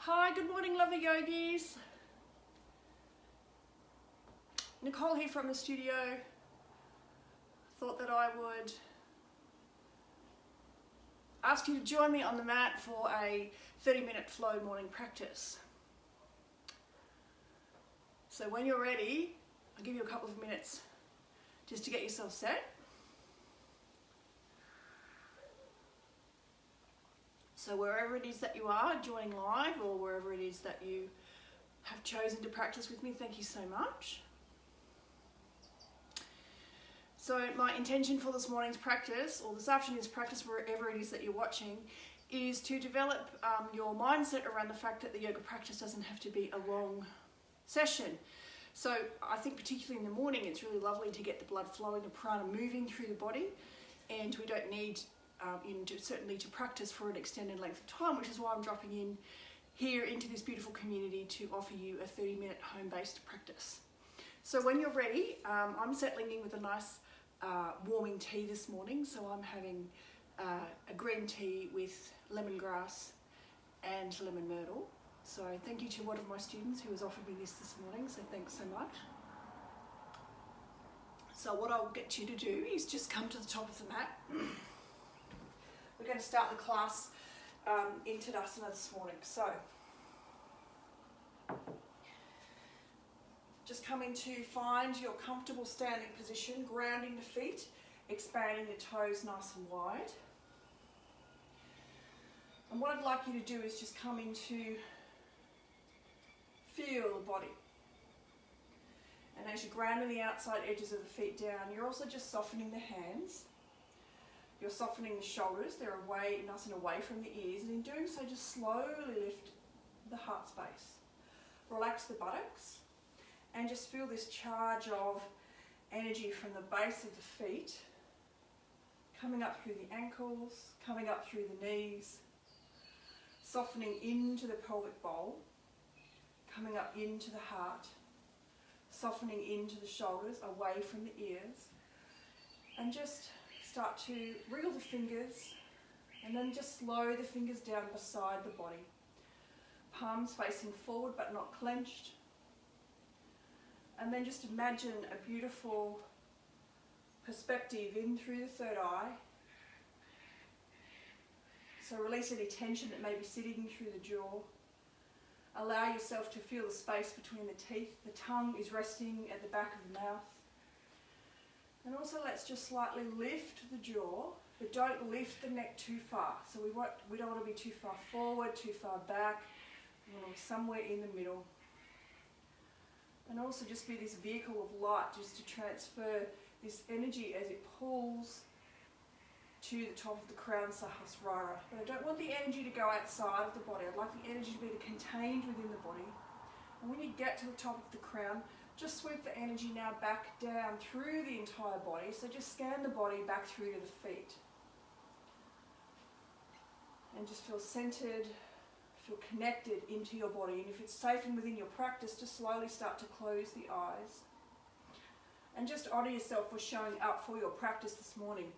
Hi, good morning, lovely yogis. Nicole here from the studio. Thought that I would ask you to join me on the mat for a 30-minute flow morning practice. So when you're ready, I'll give you a couple of minutes just to get yourself set. So wherever it is that you are joining live, or wherever it is that you have chosen to practice with me, thank you so much. So my intention for this morning's practice, or this afternoon's practice, wherever it is that you're watching, is to develop your mindset around the fact that the yoga practice doesn't have to be a long session. So I think particularly in the morning, it's really lovely to get the blood flowing, the prana moving through the body, and we don't need certainly to practice for an extended length of time, which is why I'm dropping in here into this beautiful community to offer you a 30-minute home-based practice. So when you're ready, I'm settling in with a nice warming tea this morning. So I'm having a green tea with lemongrass and lemon myrtle. So thank you to one of my students who has offered me this morning, so thanks so much. So what I'll get you to do is just come to the top of the mat. We're going to start the class in Tadasana this morning. So just coming to find your comfortable standing position, grounding the feet, expanding the toes nice and wide. And what I'd like you to do is just come into feel the body. And as you're grounding the outside edges of the feet down, you're also just softening the hands. You're softening the shoulders, they're away, nice and away from the ears, and in doing so just slowly lift the heart space. Relax the buttocks and just feel this charge of energy from the base of the feet coming up through the ankles, coming up through the knees, softening into the pelvic bowl, coming up into the heart, softening into the shoulders, away from the ears, and just start to wriggle the fingers and then just slow the fingers down beside the body. Palms facing forward but not clenched. And then just imagine a beautiful perspective in through the third eye. So release any tension that may be sitting through the jaw. Allow yourself to feel the space between the teeth. The tongue is resting at the back of the mouth. And also let's just slightly lift the jaw, but don't lift the neck too far. So we don't want to be too far forward, too far back. We want to be somewhere in the middle. And also just be this vehicle of light, just to transfer this energy as it pulls to the top of the crown Sahasrara. But I don't want the energy to go outside of the body. I'd like the energy to be contained within the body. And when you get to the top of the crown, just sweep the energy now back down through the entire body. So just scan the body back through to the feet. And just feel centered, feel connected into your body. And if it's safe and within your practice, just slowly start to close the eyes. And just honor yourself for showing up for your practice this morning.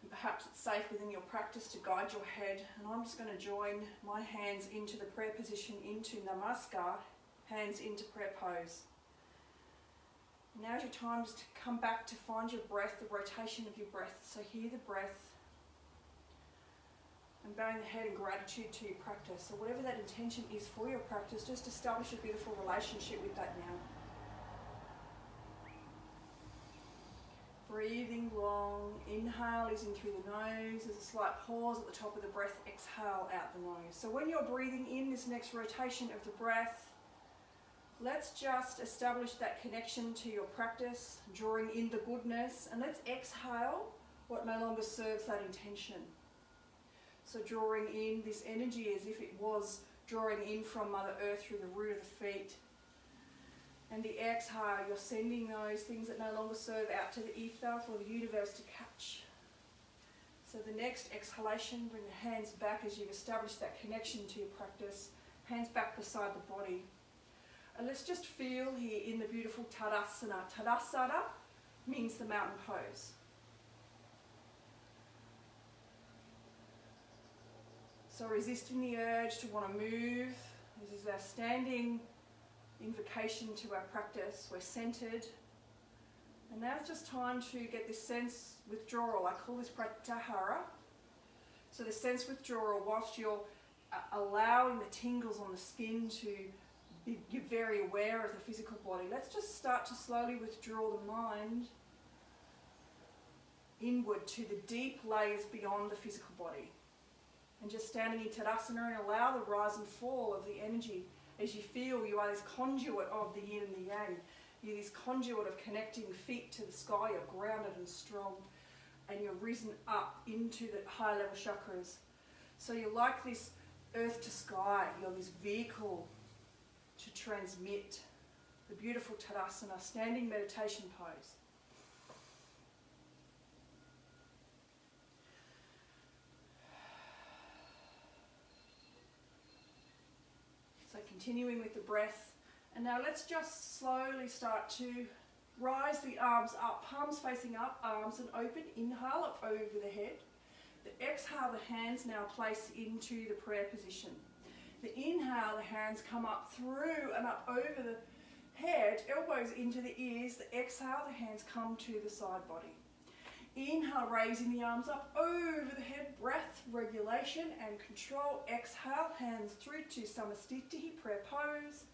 And perhaps it's safe within your practice to guide your head. And I'm just going to join my hands into the prayer position, into Namaskar. Hands into prayer pose. Now's your time just to come back to find your breath, the rotation of your breath. So hear the breath and bowing the head in gratitude to your practice. So whatever that intention is for your practice, just establish a beautiful relationship with that now. Breathing long, inhale is in through the nose. There's a slight pause at the top of the breath, exhale out the nose. So when you're breathing in this next rotation of the breath, let's just establish that connection to your practice, drawing in the goodness, and let's exhale what no longer serves that intention. So drawing in this energy as if it was drawing in from Mother Earth through the root of the feet. And the exhale, you're sending those things that no longer serve out to the ether for the universe to catch. So the next exhalation, bring the hands back as you've established that connection to your practice, hands back beside the body. And let's just feel here in the beautiful Tadasana. Tadasana means the mountain pose. So resisting the urge to want to move. This is our standing invocation to our practice. We're centered. And now it's just time to get this sense withdrawal. I call this Pratyahara. So the sense withdrawal whilst you're allowing the tingles on the skin to be you're very aware of the physical body. Let's just start to slowly withdraw the mind inward to the deep layers beyond the physical body. And just standing in Tadasana and allow the rise and fall of the energy as you feel you are this conduit of the yin and the yang. You're this conduit of connecting feet to the sky. You're grounded and strong. And you're risen up into the high level chakras. So you're like this earth to sky. You're this vehicle to transmit the beautiful Tadasana, standing meditation pose. So continuing with the breath. And now let's just slowly start to rise the arms up, palms facing up, arms and open. Inhale up over the head. The exhale, the hands now place into the prayer position. The inhale, the hands come up through and up over the head, elbows into the ears. The exhale, the hands come to the side body. Inhale, raising the arms up over the head, breath, regulation and control. Exhale, hands through to Samastitihi, prayer pose.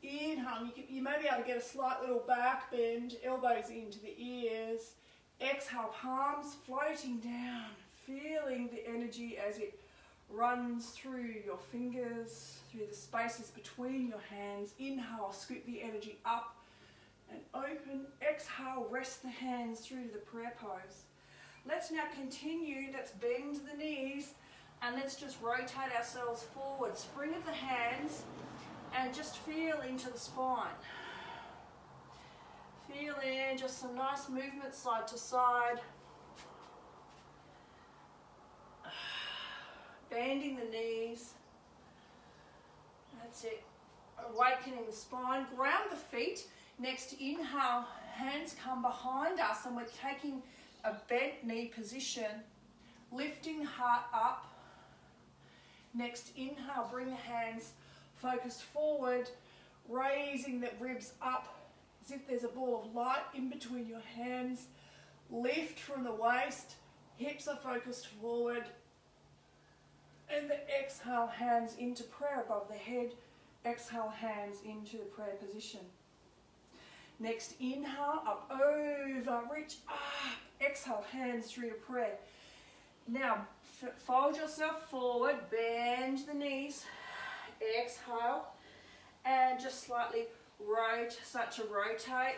Inhale, you may be able to get a slight little back bend, elbows into the ears. Exhale, palms floating down, feeling the energy as it runs through your fingers, through the spaces between your hands. Inhale, scoop the energy up and open. Exhale, rest the hands through to the prayer pose. Let's now continue. Let's bend the knees and let's just rotate ourselves forward. Spring of the hands and just feel into the spine. Feel in just some nice movement side to side. Bending the knees. That's it. Awakening the spine. Ground the feet. Next inhale, hands come behind us and we're taking a bent knee position. Lifting the heart up. Next inhale, bring the hands focused forward. Raising the ribs up as if there's a ball of light in between your hands. Lift from the waist. Hips are focused forward. And the exhale, hands into prayer above the head. Exhale, hands into the prayer position. Next inhale, up over, reach up. Exhale, hands through to prayer. Now, fold yourself forward, bend the knees. Exhale, and just slightly start to rotate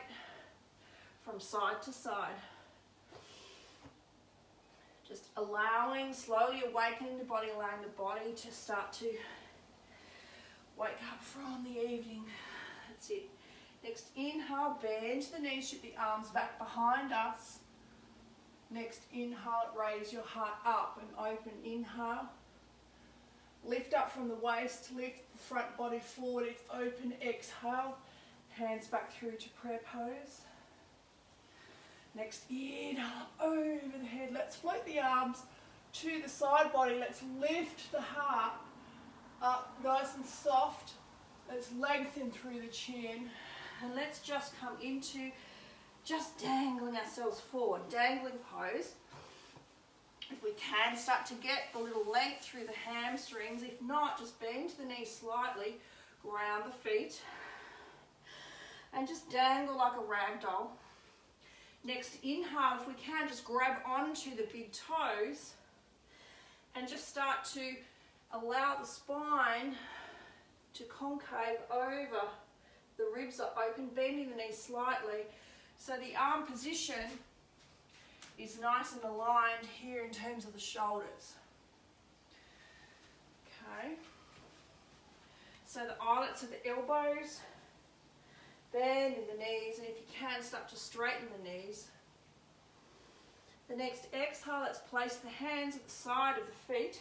from side to side. Just allowing, slowly awakening the body, allowing the body to start to wake up from the evening. That's it. Next inhale, bend the knees, shoot the arms back behind us. Next inhale, raise your heart up and open. Inhale. Lift up from the waist, lift the front body forward, it's open. Exhale, hands back through to prayer pose. Next inhale, over the head. Let's float the arms to the side body. Let's lift the heart up nice and soft. Let's lengthen through the chin. And let's just come into just dangling ourselves forward. Dangling pose. If we can, start to get a little length through the hamstrings. If not, just bend the knees slightly. Ground the feet. And just dangle like a rag doll. Next inhale, if we can, just grab onto the big toes and just start to allow the spine to concave over. The ribs are open, bending the knees slightly. So the arm position is nice and aligned here in terms of the shoulders. Okay. So the eyelets of the elbows. Bend in the knees, and if you can, start to straighten the knees. The next exhale, let's place the hands at the side of the feet.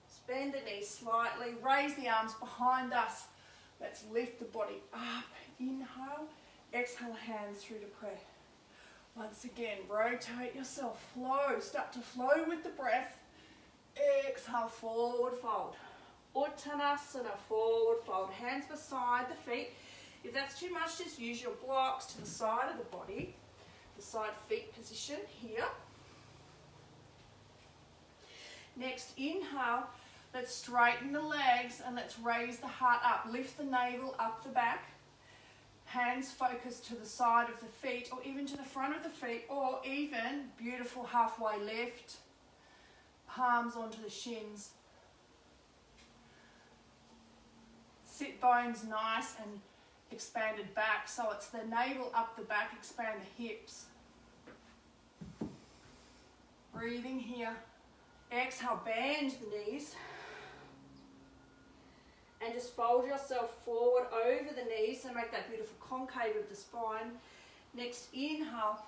Let's bend the knees slightly, raise the arms behind us. Let's lift the body up. Inhale, exhale, hands through to prayer. Once again, rotate yourself, flow, start to flow with the breath. Exhale, forward fold. Uttanasana, forward fold. Hands beside the feet. If that's too much, just use your blocks to the side of the body. The side feet position here. Next, inhale. Let's straighten the legs and let's raise the heart up. Lift the navel up the back. Hands focus to the side of the feet or even to the front of the feet, or even beautiful halfway lift. Palms onto the shins. Sit bones nice and expanded back. So it's the navel up the back, expand the hips. Breathing here. Exhale, bend the knees. And just fold yourself forward over the knees and make that beautiful concave of the spine. Next, inhale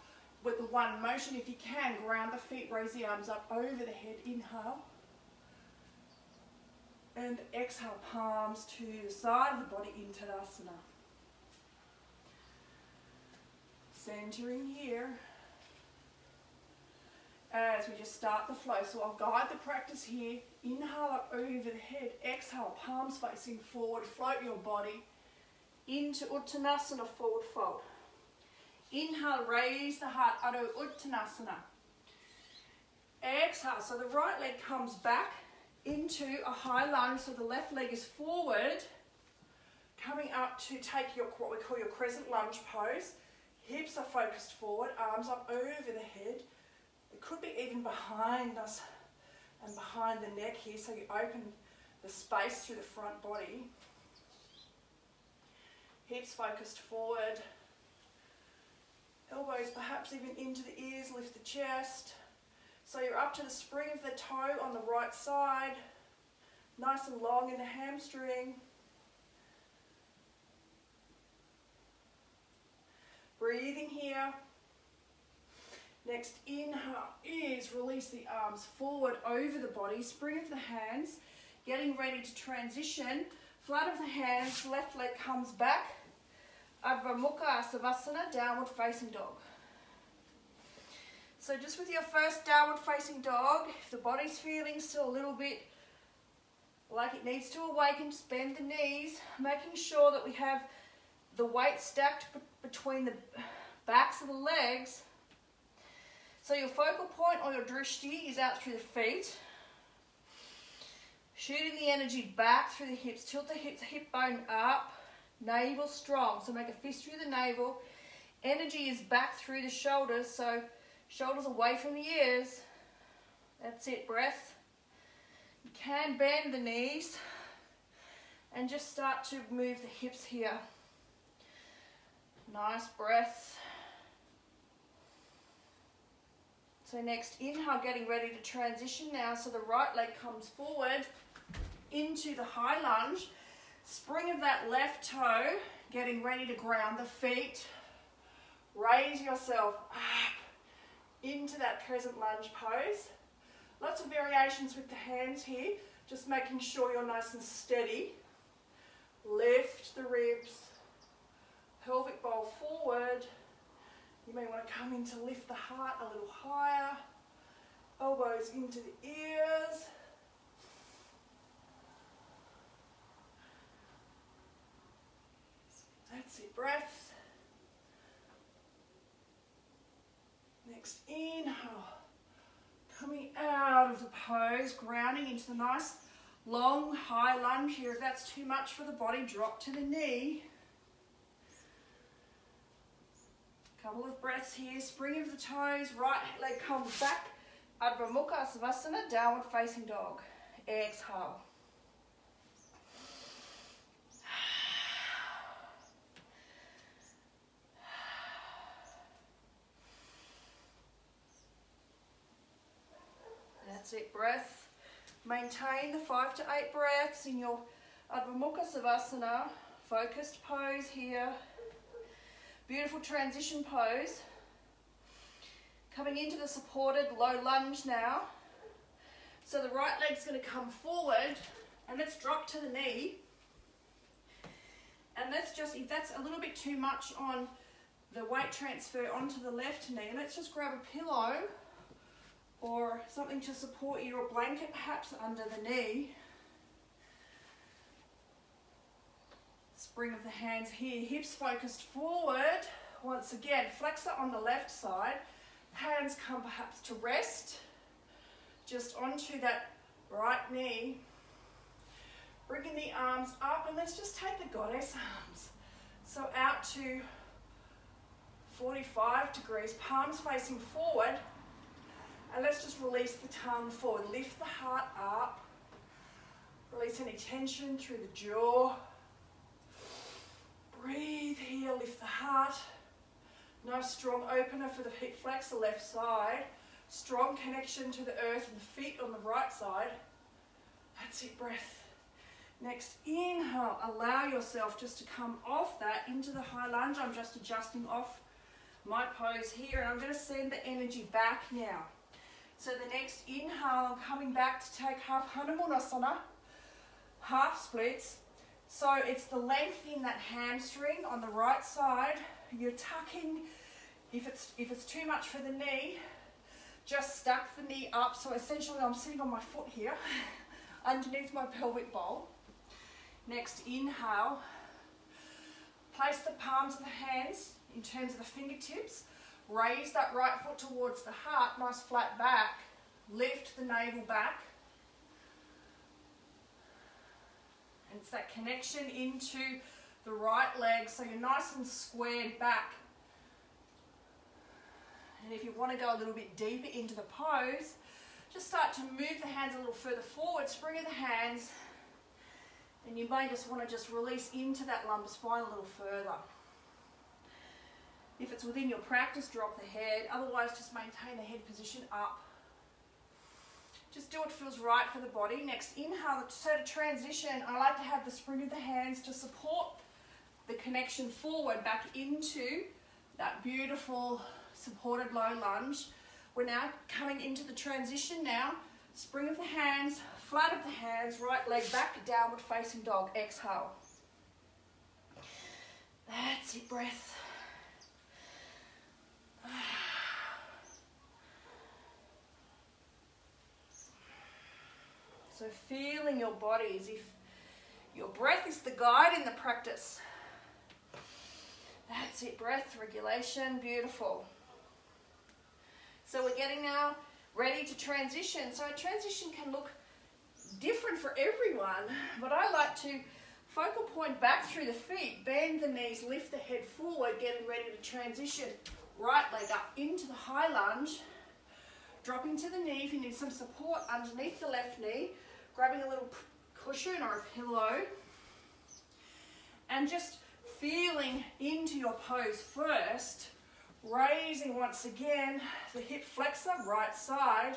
with the one motion. If you can, ground the feet, raise the arms up over the head. Inhale. And exhale, palms to the side of the body into Asana. Centering here. As we just start the flow. So I'll guide the practice here. Inhale up over the head. Exhale, palms facing forward. Float your body into Uttanasana, forward fold. Inhale, raise the heart, Adho Uttanasana. Exhale, so the right leg comes back into a high lunge. So the left leg is forward. Coming up to take what we call your Crescent Lunge pose. Hips are focused forward, arms up over the head. It could be even behind us and behind the neck here, so you open the space through the front body. Hips focused forward. Elbows perhaps even into the ears, lift the chest. So you're up to the spring of the toe on the right side. Nice and long in the hamstring. Breathing here. Next inhale is release the arms forward over the body, spring of the hands, getting ready to transition. Flat of the hands, left leg comes back. Adho Mukha Shavasana, downward facing dog. So just with your first downward facing dog, if the body's feeling still a little bit like it needs to awaken, just bend the knees, making sure that we have the weight stacked between the backs of the legs. So your focal point or your drishti is out through the feet. Shooting the energy back through the hips. Tilt the hip bone up. Navel strong. So make a fist through the navel. Energy is back through the shoulders. So shoulders away from the ears. That's it. Breath. You can bend the knees. And just start to move the hips here. Nice breath. So next, inhale, getting ready to transition now. So the right leg comes forward into the high lunge. Spring of that left toe, getting ready to ground the feet. Raise yourself up into that Crescent Lunge pose. Lots of variations with the hands here. Just making sure you're nice and steady. Lift the ribs. Pelvic bowl forward. You may want to come in to lift the heart a little higher. Elbows into the ears. That's it, breath. Next, inhale. Coming out of the pose, grounding into the nice long high lunge here. If that's too much for the body, drop to the knee. Couple of breaths here. Spring of the toes, right leg comes back. Adho Mukha Shavasana, downward facing dog. Exhale. That's it, breath. Maintain the 5 to 8 breaths in your Adho Mukha Shavasana. Focused pose here. Beautiful transition pose. Coming into the supported low lunge now. So the right leg's going to come forward and let's drop to the knee. And let's just, if that's a little bit too much on the weight transfer onto the left knee, let's just grab a pillow or something to support you, or a blanket perhaps under the knee. Spring of the hands here, hips focused forward. Once again, flexor on the left side. Hands come perhaps to rest just onto that right knee. Bringing the arms up, and let's just take the goddess arms. So out to 45 degrees, palms facing forward. And let's just release the tongue forward. Lift the heart up. Release any tension through the jaw. Breathe here, lift the heart. Nice strong opener for the hip flexor left side. Strong connection to the earth and the feet on the right side. That's it, breath. Next, inhale. Allow yourself just to come off that into the high lunge. I'm just adjusting off my pose here, and I'm going to send the energy back now. So the next inhale, I'm coming back to take half Hanuman Asana, half splits. So it's the length in that hamstring on the right side. You're tucking, if it's too much for the knee, just stack the knee up. So essentially I'm sitting on my foot here, underneath my pelvic bowl. Next inhale, place the palms of the hands in terms of the fingertips. Raise that right foot towards the heart, nice flat back. Lift the navel back. And it's that connection into the right leg, so you're nice and squared back. And if you want to go a little bit deeper into the pose, just start to move the hands a little further forward, spring of the hands, and you may just want to just release into that lumbar spine a little further. If it's within your practice, drop the head. Otherwise, just maintain the head position up. Just do what feels right for the body. Next, inhale. So to transition, I like to have the spring of the hands to support the connection forward back into that beautiful supported low lunge. We're now coming into the transition now. Spring of the hands, flat of the hands, right leg back, downward facing dog. Exhale. That's it, breath. So feeling your body as if your breath is the guide in the practice. That's it, breath regulation, beautiful. So we're getting now ready to transition. So a transition can look different for everyone, but I like to focal point back through the feet, bend the knees, lift the head forward, getting ready to transition. Right leg up into the high lunge, dropping to the knee if you need some support underneath the left knee, grabbing a little cushion or a pillow, and just feeling into your pose first, raising once again the hip flexor, right side,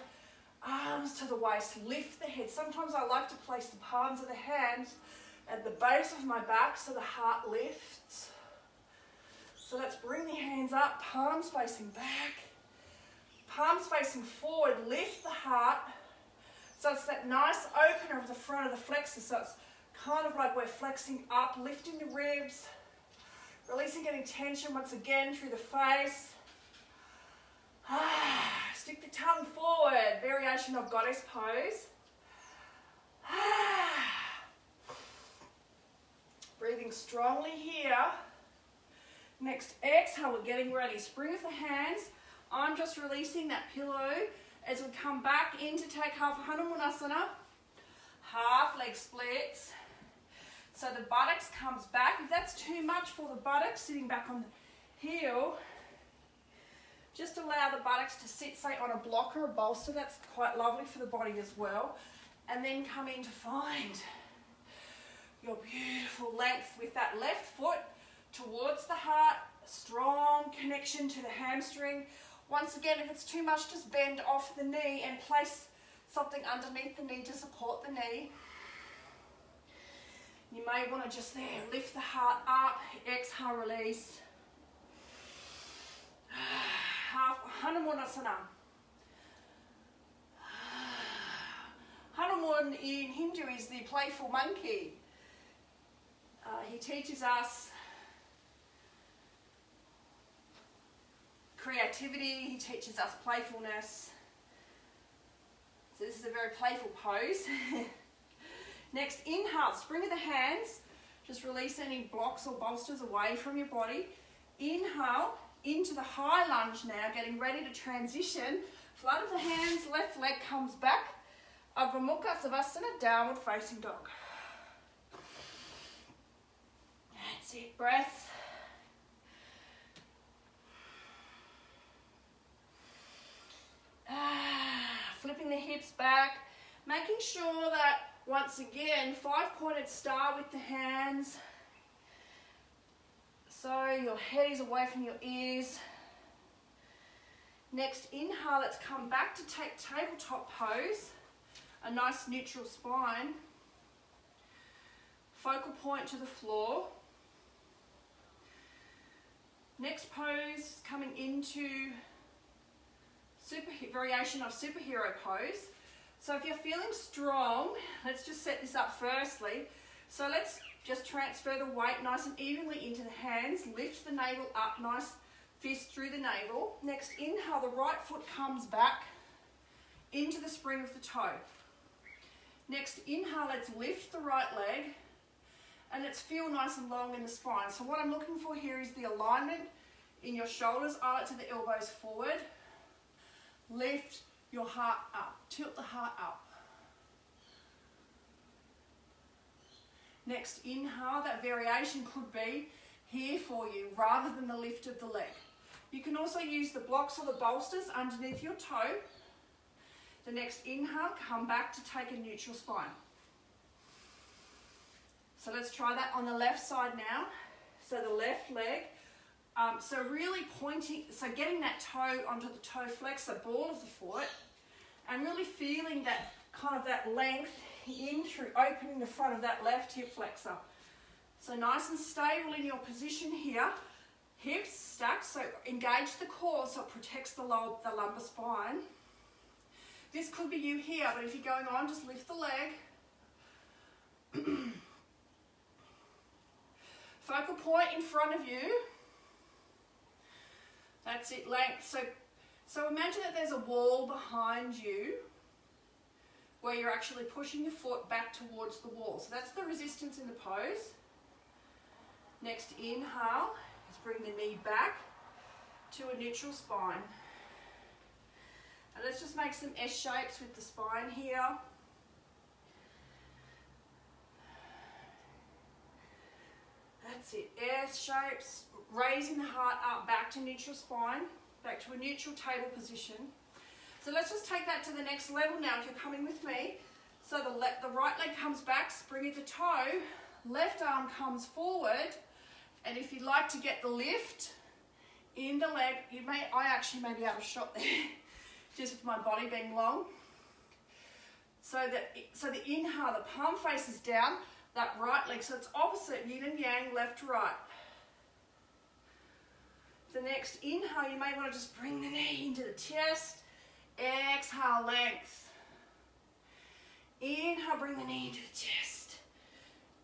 arms to the waist, lift the head. Sometimes I like to place the palms of the hands at the base of my back so the heart lifts. So let's bring the hands up, palms facing back, palms facing forward, lift the heart. So it's that nice opener of the front of the flexor. So it's kind of like we're flexing up, lifting the ribs, releasing any tension once again through the face. Stick the tongue forward, variation of goddess pose. Breathing strongly here. Next exhale, we're getting ready. Spring of the hands. I'm just releasing that pillow as we come back in to take half Hanuman Asana. Half leg splits. So the buttocks comes back. If that's too much for the buttocks, sitting back on the heel, just allow the buttocks to sit, say, on a block or a bolster. That's quite lovely for the body as well. And then come in to find your beautiful length with that left foot towards the heart, strong connection to the hamstring. Once again, if it's too much, just bend off the knee and place something underneath the knee to support the knee. You may want to just there, lift the heart up, exhale, release. Half Hanuman Asana. Hanuman in Hindu is the playful monkey. He teaches us creativity, he teaches us playfulness. So this is a very playful pose. Next, inhale, spring of the hands. Just release any blocks or bolsters away from your body. Inhale into the high lunge now, getting ready to transition. Flutter of the hands, left leg comes back. Adho Mukha Shavasana, downward facing dog. That's it, breath. Flipping the hips back, making sure that, once again, 5-pointed star with the hands. So your head is away from your ears. Next, inhale, let's come back to take tabletop pose. A nice neutral spine. Focal point to the floor. Next pose, coming into variation of superhero pose. So if you're feeling strong, let's just set this up firstly. So let's just transfer the weight nice and evenly into the hands. Lift the navel up, nice fist through the navel. Next, inhale, the right foot comes back into the spring of the toe. Next, inhale, let's lift the right leg and let's feel nice and long in the spine. So what I'm looking for here is the alignment in your shoulders. I like to the elbows forward. Lift your heart up, tilt the heart up. Next, inhale, that variation could be here for you rather than the lift of the leg. You can also use the blocks or the bolsters underneath your toe. The next inhale, come back to take a neutral spine. So let's try that on the left side now. So the left leg. So really pointing, so getting that toe onto the toe flex, the ball of the foot, and really feeling that kind of that length in through opening the front of that left hip flexor. So nice and stable in your position here. Hips stacked, so engage the core so it protects the lumbar spine. This could be you here, but if you're going on, just lift the leg. Focal point in front of you. That's it, length. So imagine that there's a wall behind you where you're actually pushing your foot back towards the wall. So that's the resistance in the pose. Next inhale, let's bring the knee back to a neutral spine. And let's just make some S shapes with the spine here. That's it, S shapes, raising the heart up back to neutral spine, back to a neutral table position. So let's just take that to the next level now if you're coming with me. So the right leg comes back, spring of the toe, left arm comes forward, and if you'd like to get the lift in the leg, I actually may be able to shot there, just with my body being long. So the inhale, the palm faces down, that right leg, so it's opposite, yin and yang, left to right. The next inhale, you may want to just bring the knee into the chest. Exhale, length. Inhale, bring the knee into the chest.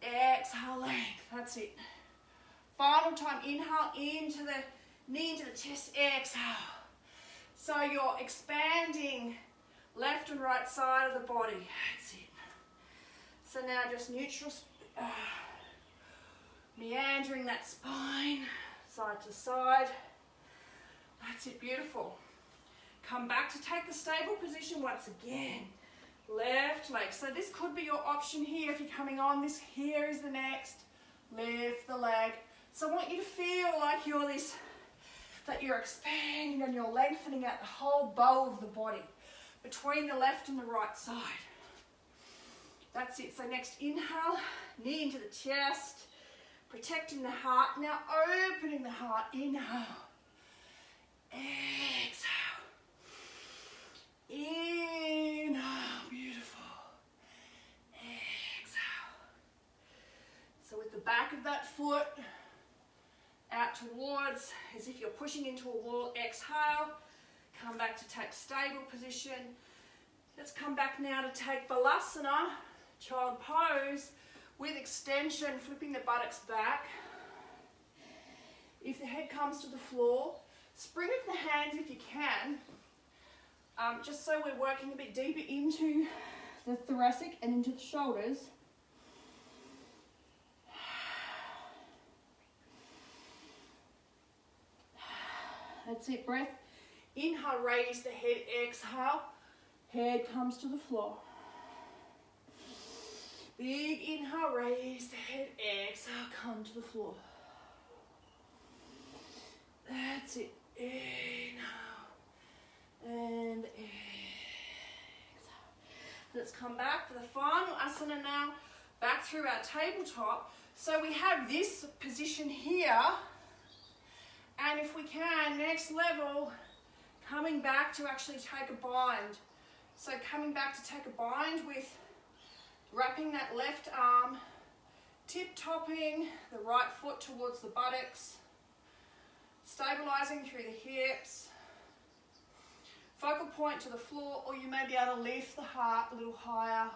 Exhale, length. That's it. Final time, inhale into the knee into the chest. Exhale. So you're expanding left and right side of the body. That's it. So now just neutral, meandering that spine, side to side. That's it, beautiful. Come back to take the stable position once again. Left leg. So this could be your option here if you're coming on. This here is the next. Lift the leg. So I want you to feel like that you're expanding and you're lengthening out the whole bow of the body between the left and the right side. That's it. So next inhale, knee into the chest, protecting the heart. Now opening the heart. Inhale. Exhale. Inhale. Beautiful. Exhale. So with the back of that foot out towards, as if you're pushing into a wall. Exhale. Come back to take stable position. Let's come back now to take Balasana, child pose, with extension, flipping the buttocks back. If the head comes to the floor, spring of the hands if you can. just so we're working a bit deeper into the thoracic and into the shoulders. That's it, breath. Inhale, raise the head, exhale, head comes to the floor. Big inhale, raise the head, exhale, come to the floor. That's it. Inhale and exhale. Let's come back for the final asana now, back through our tabletop. So we have this position here, and if we can, next level, coming back to actually take a bind. So coming back to take a bind with wrapping that left arm, tip-topping the right foot towards the buttocks, stabilizing through the hips, focal point to the floor, or you may be able to lift the heart a little higher.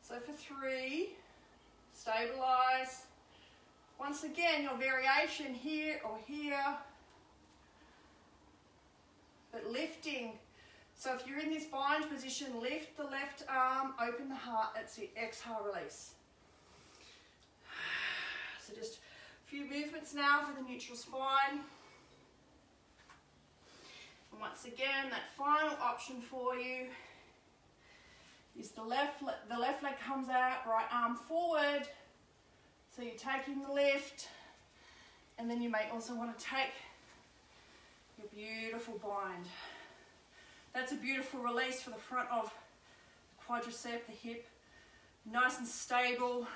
So for 3, stabilize. Once again, your variation here or here, but lifting. So if you're in this bind position, lift the left arm, open the heart, that's it, exhale, release. So just a few movements now for the neutral spine. And once again, that final option for you is the left leg comes out, right arm forward. So you're taking the lift, and then you may also want to take your beautiful bind. That's a beautiful release for the front of the quadricep, the hip, nice and stable.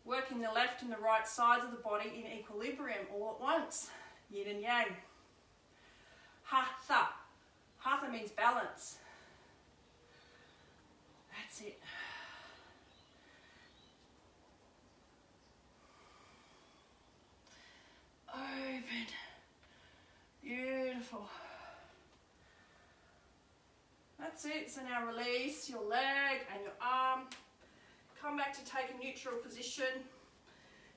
Working the left and the right sides of the body in equilibrium all at once, yin and yang. Hatha. Hatha means balance. That's it. Open. Beautiful. That's it. So now release your leg and your arm. Come back to take a neutral position.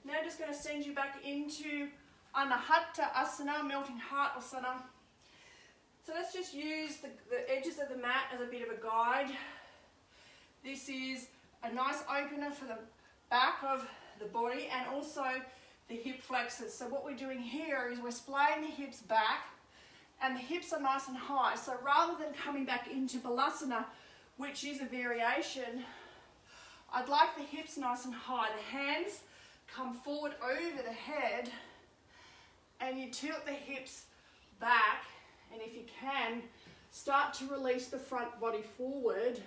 Now just going to send you back into Untitled Asana, melting heart asana. So let's just use the edges of the mat as a bit of a guide. This is a nice opener for the back of the body and also the hip flexors. So what we're doing here is we're splaying the hips back and the hips are nice and high. So rather than coming back into Balasana, which is a variation, I'd like the hips nice and high. The hands come forward over the head and you tilt the hips back, and if you can, start to release the front body forward,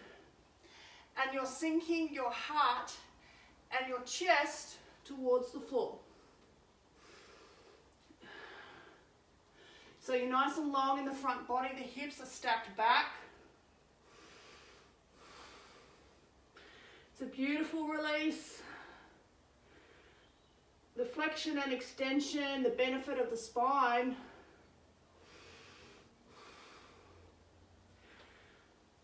and you're sinking your heart and your chest towards the floor. So you're nice and long in the front body, the hips are stacked back. It's a beautiful release. The flexion and extension, the benefit of the spine.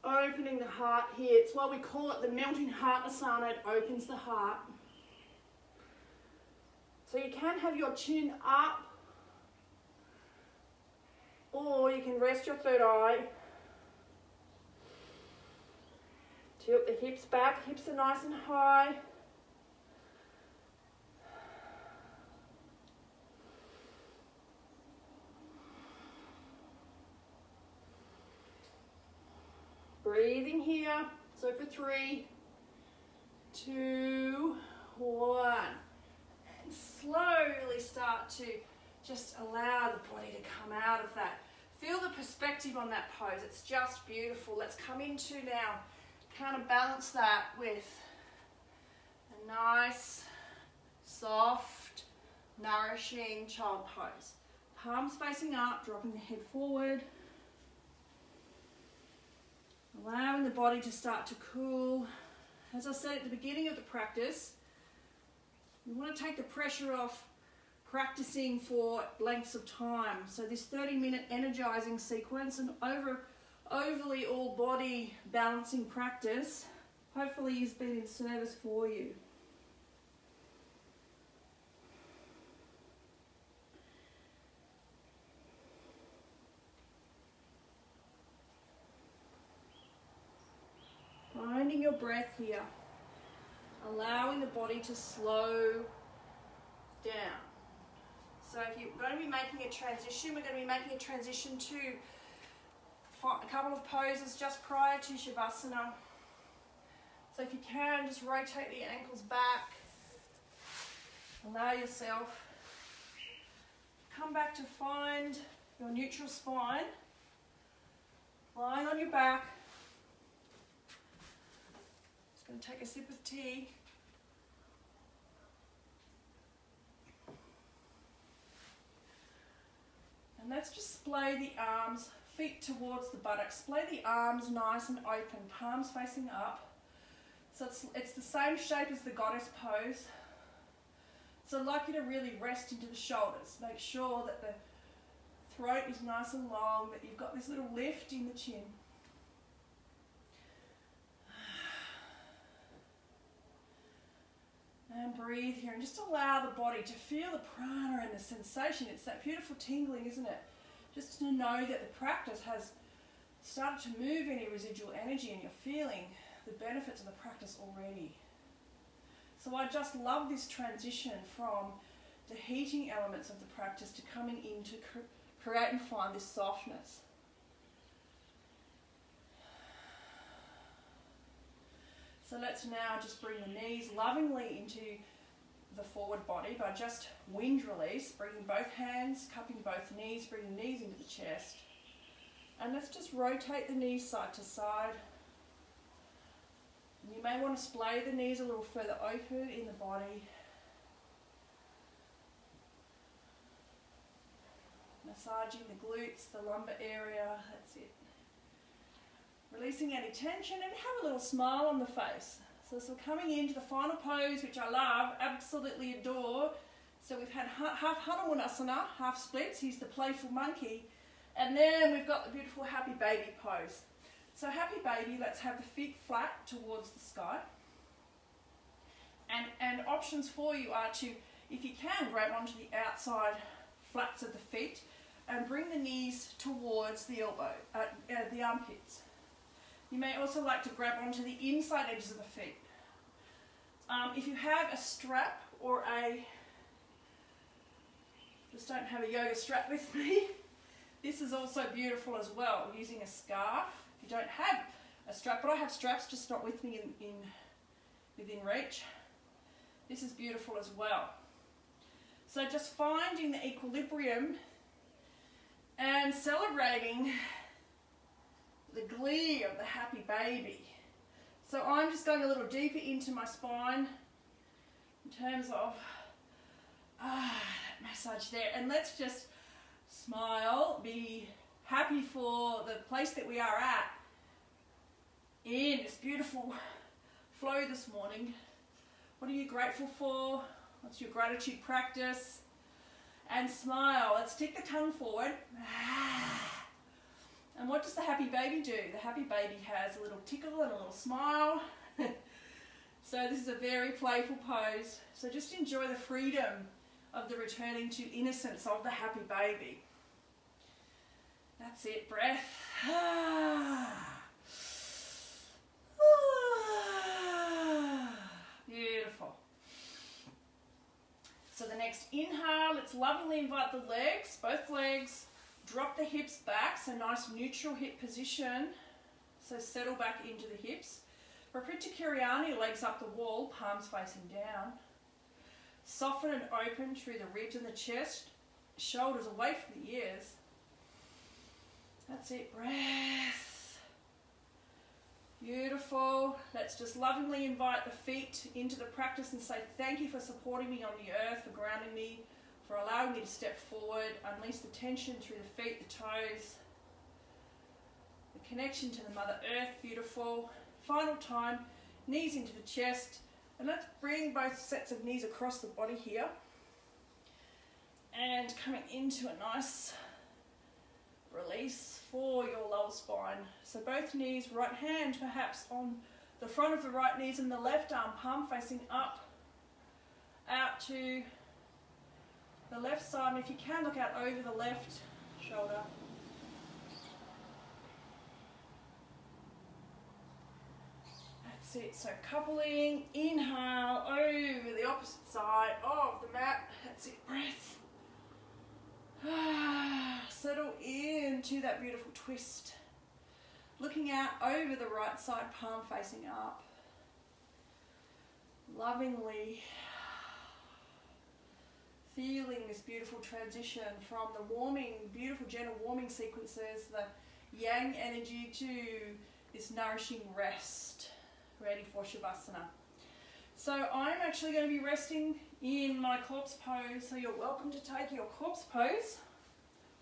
Opening the heart here. It's why we call it the melting heart asana. It opens the heart. So you can have your chin up, or you can rest your third eye. Tilt the hips back. Hips are nice and high. Breathing here. So for 3, 2, 1. And slowly start to just allow the body to come out of that. Feel the perspective on that pose. It's just beautiful. Let's come into now, counterbalance that with a nice, soft, nourishing child pose. Palms facing up, dropping the head forward. Allowing the body to start to cool. As I said at the beginning of the practice, we want to take the pressure off practicing for lengths of time. So this 30-minute energizing sequence and overly all body balancing practice hopefully has been in service for you. finding your breath here. Allowing the body to slow down. So if you're going to be making a transition, we're going to be making a transition to a couple of poses just prior to Shavasana. So if you can, just rotate the ankles back. Allow yourself come back to find your neutral spine. Lying on your back. Just going to take a sip of tea. And let's just splay the arms, feet towards the buttocks. Splay the arms nice and open, palms facing up. So it's the same shape as the goddess pose. So I'd like you to really rest into the shoulders. Make sure that the throat is nice and long, that you've got this little lift in the chin. And breathe here and just allow the body to feel the prana and the sensation. It's that beautiful tingling, isn't it? Just to know that the practice has started to move any residual energy and you're feeling the benefits of the practice already. So I just love this transition from the heating elements of the practice to coming in to create and find this softness. So let's now just bring the knees lovingly into the forward body by just wind release, bringing both hands, cupping both knees, bringing the knees into the chest. And let's just rotate the knees side to side. You may want to splay the knees a little further open in the body. Massaging the glutes, the lumbar area, that's it. Releasing any tension and have a little smile on the face. So we're coming into the final pose, which I love, absolutely adore. So we've had half Hanuman Asana, half splits. He's the playful monkey. And then we've got the beautiful happy baby pose. So happy baby, let's have the feet flat towards the sky. And options for you are to, if you can, grab onto the outside flats of the feet and bring the knees towards the elbow, the armpits. You may also like to grab onto the inside edges of the feet. If you have a strap or just don't have a yoga strap with me, this is also beautiful as well, using a scarf. If you don't have a strap, but I have straps, just not with me within reach. This is beautiful as well. So just finding the equilibrium and celebrating the glee of the happy baby. So I'm just going a little deeper into my spine in terms of that massage there. And let's just smile, be happy for the place that we are at in this beautiful flow this morning. What are you grateful for? What's your gratitude practice? And smile. Let's take the tongue forward. And what does the happy baby do? The happy baby has a little tickle and a little smile. So this is a very playful pose. So just enjoy the freedom of the returning to innocence of the happy baby. That's it, breath. Beautiful. So the next inhale, let's lovingly invite the legs, both legs, drop the hips back, so nice neutral hip position. So settle back into the hips. Pratyahara, legs up the wall, palms facing down. Soften and open through the ribs and the chest, shoulders away from the ears. That's it, breath. Beautiful. Let's just lovingly invite the feet into the practice and say thank you for supporting me on the earth, for grounding me, for allowing me to step forward, unleash the tension through the feet, the toes, the connection to the Mother Earth, beautiful. Final time, knees into the chest, and let's bring both sets of knees across the body here, and coming into a nice release for your lower spine. So both knees, right hand perhaps on the front of the right knees and the left arm, palm facing up, out to the left side, and if you can, look out over the left shoulder. That's it. So coupling, inhale over the opposite side of the mat. That's it, breath. Settle into that beautiful twist. Looking out over the right side, palm facing up. Lovingly feeling this beautiful transition from the warming, beautiful gentle warming sequences, the yang energy, to this nourishing rest, ready for Shavasana. So I'm actually going to be resting in my corpse pose, so you're welcome to take your corpse pose,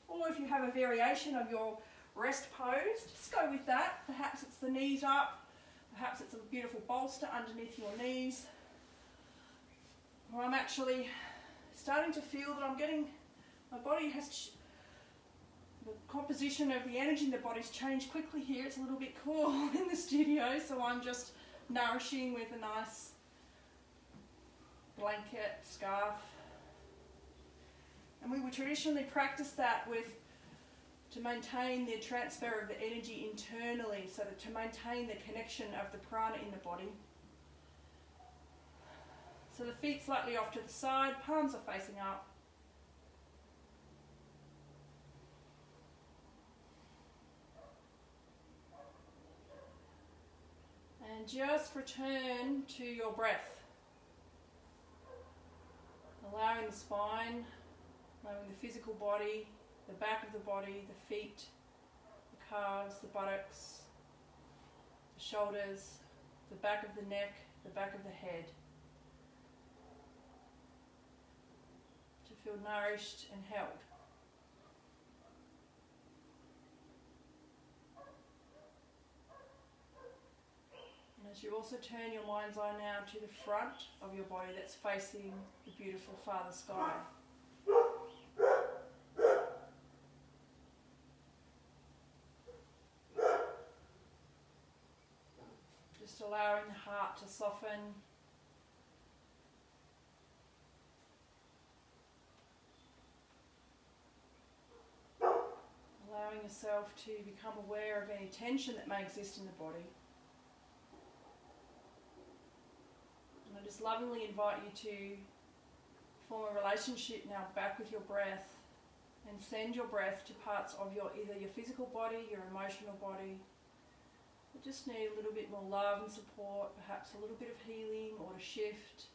or if you have a variation of your rest pose, just go with that. Perhaps it's the knees up, perhaps it's a beautiful bolster underneath your knees, or I'm actually starting to feel that I'm getting, my body has, the composition of the energy in the body's changed quickly here. It's a little bit cool in the studio, so I'm just nourishing with a nice blanket, scarf. And we would traditionally practice that to maintain the transfer of the energy internally, so that to maintain the connection of the prana in the body. So the feet slightly off to the side, palms are facing up. And just return to your breath. Allowing the spine, allowing the physical body, the back of the body, the feet, the calves, the buttocks, the shoulders, the back of the neck, the back of the head, to feel nourished and held. And as you also turn your mind's eye now to the front of your body that's facing the beautiful Father Sky. Just allowing the heart to soften. Allowing yourself to become aware of any tension that may exist in the body. And I just lovingly invite you to form a relationship now back with your breath, and send your breath to parts of either your physical body, your emotional body, that just need a little bit more love and support, perhaps a little bit of healing or to shift.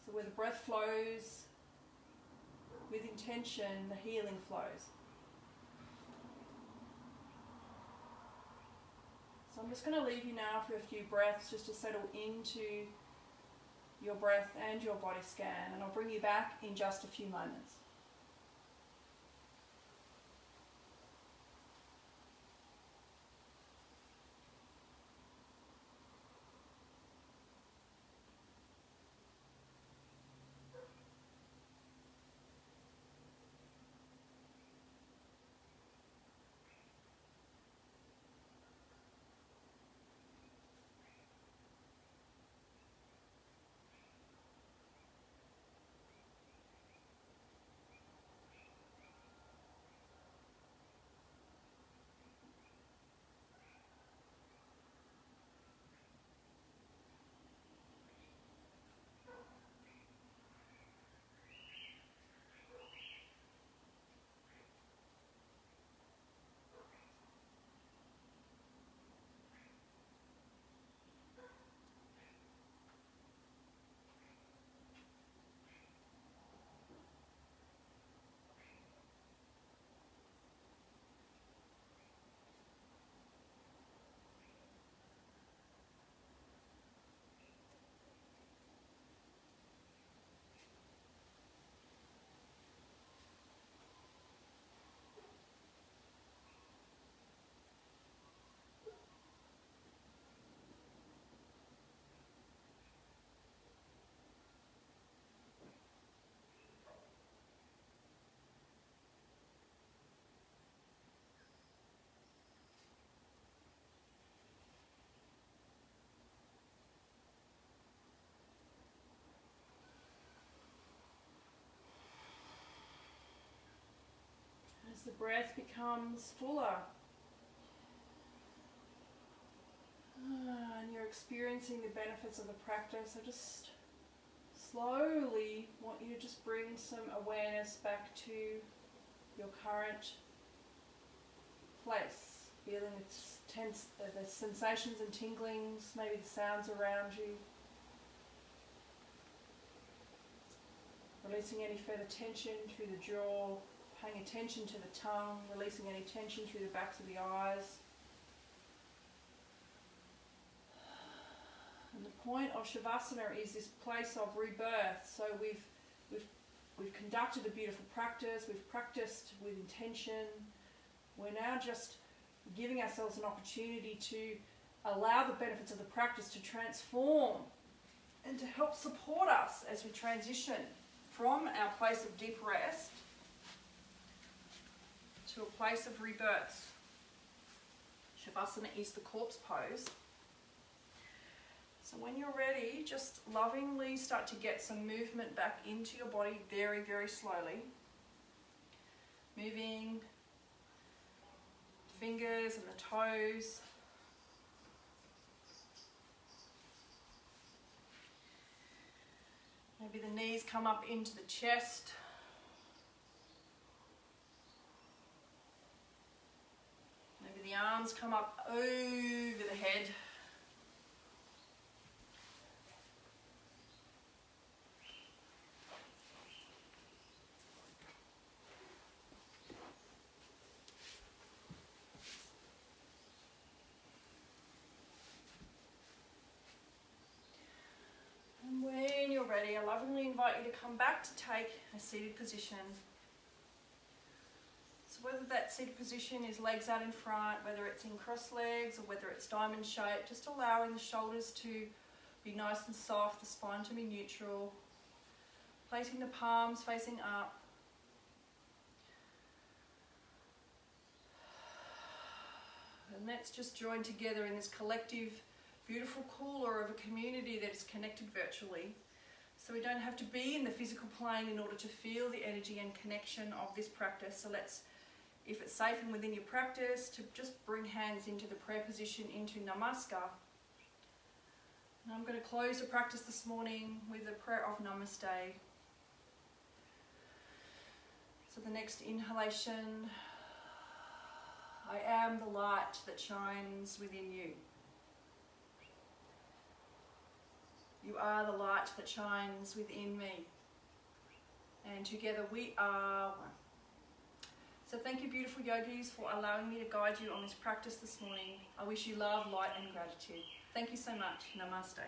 So where the breath flows with intention, the healing flows. So I'm just going to leave you now for a few breaths just to settle into your breath and your body scan, and I'll bring you back in just a few moments. As the breath becomes fuller, And you're experiencing the benefits of the practice. I just slowly want you to just bring some awareness back to your current place. Feeling its tense, the sensations and tinglings, maybe the sounds around you. Releasing any further tension through the jaw, paying attention to the tongue, releasing any tension through the backs of the eyes. And the point of Shavasana is this place of rebirth. So we've conducted a beautiful practice, we've practiced with intention. We're now just giving ourselves an opportunity to allow the benefits of the practice to transform and to help support us as we transition from our place of deep rest to a place of rebirth. Shavasana is the corpse pose. So when you're ready, just lovingly start to get some movement back into your body very, very slowly. Moving the fingers and the toes. Maybe the knees come up into the chest. Maybe the arms come up over the head. When you're ready, I lovingly invite you to come back to take a seated position. So whether that seated position is legs out in front, whether it's in cross legs or whether it's diamond shaped, just allowing the shoulders to be nice and soft, the spine to be neutral, placing the palms facing up. And let's just join together in this collective beautiful cooler of a community that is connected virtually. So we don't have to be in the physical plane in order to feel the energy and connection of this practice. So let's, if it's safe and within your practice, to just bring hands into the prayer position, into Namaste. And I'm going to close the practice this morning with a prayer of Namaste. So the next inhalation, I am the light that shines within you. You are the light that shines within me. And together we are one. So thank you, beautiful yogis, for allowing me to guide you on this practice this morning. I wish you love, light and gratitude. Thank you so much. Namaste.